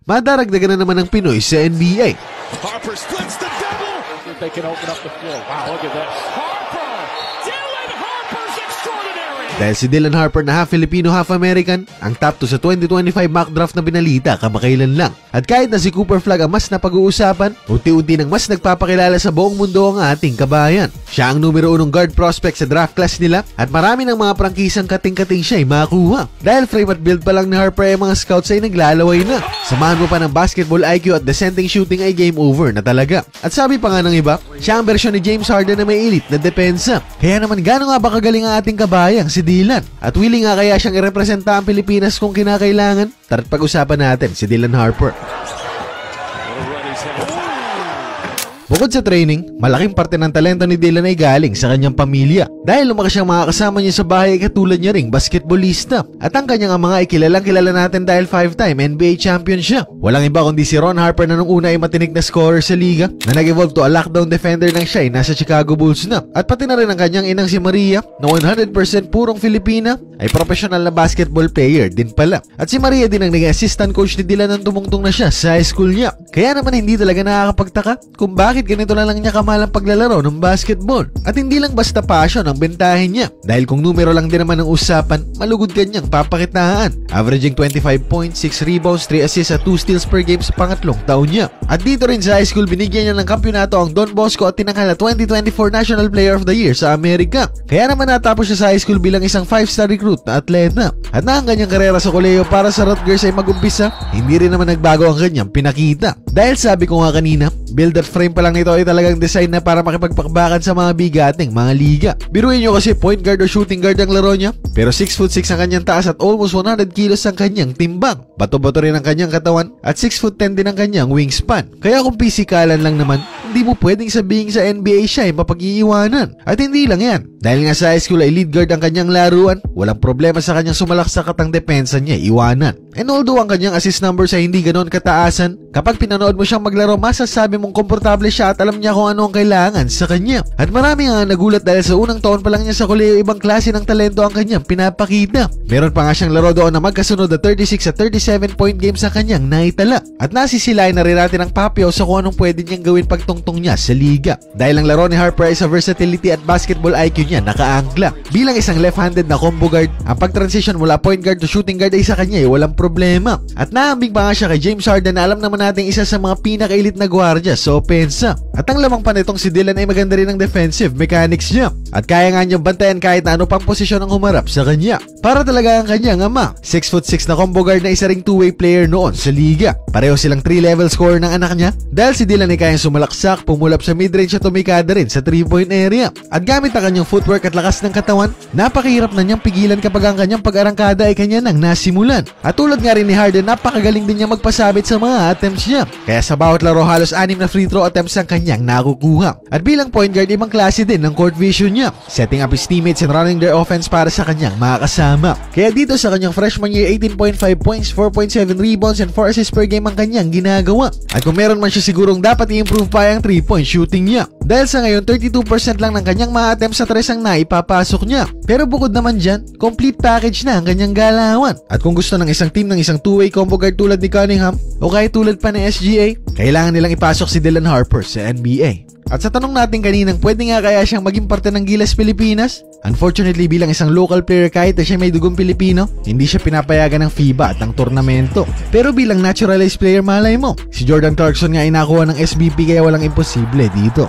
madaragdagan na naman ng Pinoy sa NBA. Harper splits the double. They can open up the floor. Wow, look at that. Harper! Dylan Harper's extraordinary! Dahil si Dylan Harper na half Filipino, half American, ang top 2 sa 2025 mock draft na binalita kamakailan lang. At kahit na si Cooper Flagg ang mas napag-uusapan, unti-unti nang mas nagpapakilala sa buong mundo ang ating kabayan. Siya ang numero 1 guard prospect sa draft class nila at marami ng mga prangkisang kating-kating siya ay makuha. Dahil frame at build pa lang ni Harper ay mga scouts ay naglalaway na. Samahan mo pa ng basketball IQ at dissenting shooting ay game over na talaga. At sabi pa nga ng iba, siya ang bersyon ni James Harden na may elite na depensa. Kaya naman gano'n nga ba kagaling ang ating kabayang si Dylan? At willing nga kaya siyang irepresenta ang Pilipinas kung kinakailangan? Tara't pag-usapan natin si Dylan Harper. Bukod sa training, malaking parte ng talento ni Dylan ay galing sa kanyang pamilya. Dahil lumaki siyang mga kasama niya sa bahay ay katulad niya ring basketballista. At ang kanyang mga ay kilalang kilala natin dahil 5-time NBA champion siya. Walang iba kundi si Ron Harper na nung una ay matinik na scorer sa liga, na nag-evolve to a lockdown defender ng siya ay nasa Chicago Bulls na. At pati na rin ang kanyang inang si Maria, na 100% purong Filipina, ay professional na basketball player din pala. At si Maria din ang naging assistant coach ni Dylan nang tumungtong na siya sa high school niya. Kaya naman hindi talaga nakakapagtaka kung bakit ganito na lang niya kamahal ang paglalaro ng basketball. At hindi lang basta passion ang bentahin niya. Dahil kung numero lang din naman ang usapan, malugod kanyang papakitaan. Averaging 25 points, 6 rebounds, 3 assists at 2 steals per game sa pangatlong taon niya. At dito rin sa high school, binigyan niya ng kampyonato ang Don Bosco at tinanghal na 2024 National Player of the Year sa Amerika. Kaya naman natapos siya sa high school bilang isang 5-star recruit na atleta. At na ang kanyang karera sa kolehiyo para sa Rutgers ay mag-umpisa, hindi rin naman nagbago ang kanyang pinakita. Dahil sabi ko nga kanina, build at frame pa lang nito ay talagang design na para makipagpakbakan sa mga bigating mga liga. Biruin nyo kasi point guard o shooting guard ang laro niya, pero 6'6" ang kanyang taas at almost 100 kilos ang kanyang timbang. Bato-bato rin ang kanyang katawan at 6'10" din ang kanyang wingspan. Kaya kung pisikalan lang naman, hindi mo pwedeng sabihin sa NBA siya ay mapag-iiwanan. At hindi lang yan. Dahil nga sa high school ay lead guard ang kanyang laruan, walang problema sa kanyang sumalaksak at ang depensa niya iwanan. And although ang kanyang assist numbers ay hindi ganoon kataasan, kapag pinanood mo siyang maglaro, masasabi mong komportable siya at alam niya kung ano ang kailangan sa kanya. At marami nga nagulat dahil sa unang taon pa lang niya sa kolehiyo, ibang klase ng talento ang kanyang pinapakita. Meron pa nga siyang laro doon na magkasunod na 36 at 37 point games sa kanyang naitala. At nasisilayan na rin natin ang Pacquiao sa kung anong pwede niyang gawin pagtungtong niya sa liga. Dahil ang laro ni Harper ay sa versatility at basketball IQ niya nakaangkla. Bilang isang left-handed na combo guard, ang pag-transition mula point guard to shooting guard ay sa kanya ay walang problema. At naambing pa nga siya kay James Harden na alam naman natin isa sa mga pinaka-elite na gwardiya sa opensa. At ang lamang pa nitong si Dylan ay maganda rin ang defensive mechanics niya. At kaya nga niyang bantayan kahit na ano pang posisyon ang humarap sa kanya. Para talaga ang kanyang ama, 6'6" na combo guard na isa ring two-way player noon sa liga. Pareho silang 3-level scorer ng anak niya dahil si Dylan ay kayang sumalaksak, pumulap sa midrange at tumikada rin sa 3-point area. At gamit ang kanyang footwork at lakas ng katawan, napakahirap na niyang pigilan kapag ang kanyang pag-arangkada ay kanya nang nasimulan. At tulad nga rin ni Harden, napakagaling din niya magpasabit sa mga attempts niya. Kaya sa bawat laro halos 6 na free throw attempts ang kanyang nakukuha. At bilang point guard, ibang klase din ng court vision niya, setting up his teammates and running their offense para sa kanyang mga kasama. Kaya dito sa kanyang freshman year, 18.5 points, 4.7 rebounds and 4 assists per game ang kanyang ginagawa. At kung meron man siya sigurong dapat i-improve pa ang 3-point shooting niya. Dahil sa ngayon, 32% lang ng kanyang mga attempts sa tres ang naipapasok niya. Pero bukod naman dyan, complete package na ang kanyang galawan. At kung gusto ng isang team ng isang two-way combo guard tulad ni Cunningham o kahit tulad pa ni SGA, kailangan nilang ipasok si Dylan Harper sa NBA. At sa tanong natin kaninang pwede nga kaya siyang maging parte ng Gilas Pilipinas? Unfortunately, bilang isang local player kahit na siya may dugong Pilipino, hindi siya pinapayagan ng FIBA at ng tornamento. Pero bilang naturalized player, malay mo, si Jordan Clarkson nga ay nakuha ng SBP kaya walang imposible dito.